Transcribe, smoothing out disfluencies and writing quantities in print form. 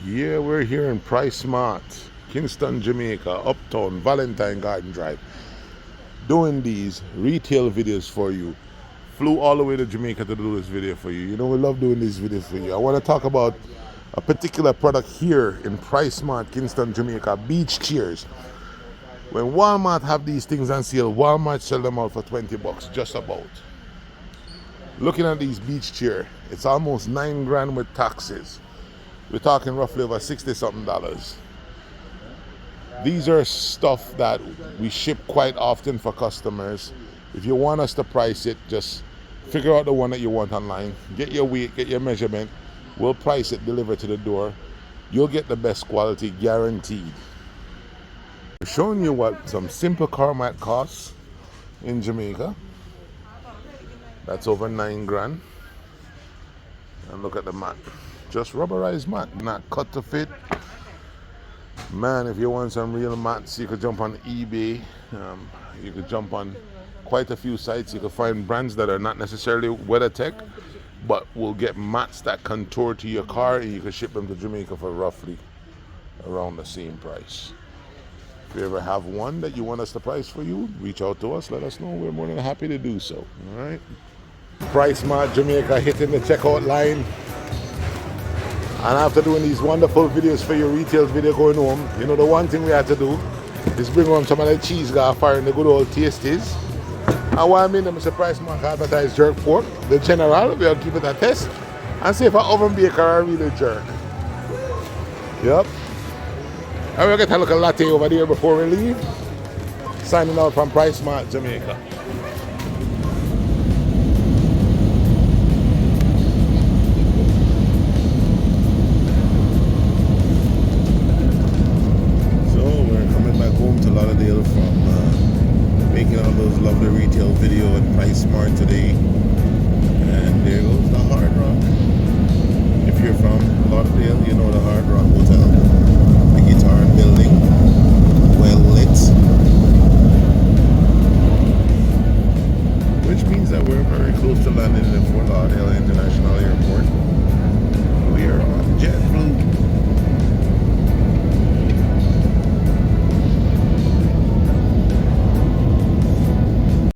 Yeah, we're here in Price Mart, Kingston, Jamaica, Uptown, Valentine Garden Drive, doing these retail videos for you. Flew all the way to Jamaica to do this video for you. You know, we love doing these videos for you. I want to talk about a particular product here in Price Mart, Kingston, Jamaica, beach chairs. When Walmart have these things on sale, Walmart sell them out for 20 bucks, just about. Looking at these beach chair, it's almost 9 grand with taxes. We're talking roughly over 60 something dollars. These are stuff that we ship quite often for customers. If you want us to price it, just figure out the one that you want online. Get your weight, get your measurement. We'll price it, deliver to the door. You'll get the best quality guaranteed. We're showing you what some simple car mat costs in Jamaica. That's over 9 grand. And look at the mat. Just rubberized mat, not cut to fit. Man, if you want some real mats, you could jump on eBay. You could jump on quite a few sites. You could find brands that are not necessarily WeatherTech, but will get mats that contour to your car, and you can ship them to Jamaica for roughly around the same price. If you ever have one that you want us to price for you, reach out to us, let us know. We're more than happy to do so. All right. Price Mart Jamaica hitting the checkout line. And after doing these wonderful videos for your retail video going home, you know, the one thing we had to do is bring home some of the cheese got fire and the good old tasties. And what I mean, I'm surprised Mark advertise jerk pork. The general, we'll keep it a test and see if an oven baker are really jerk. Yep. And we'll get a little latte over there before we leave. Signing out from Price Mart Jamaica. From making all those lovely retail video at Price Mart today. And there goes the Hard Rock. If you're from Lauderdale, you know the Hard Rock Hotel, the Guitar Building.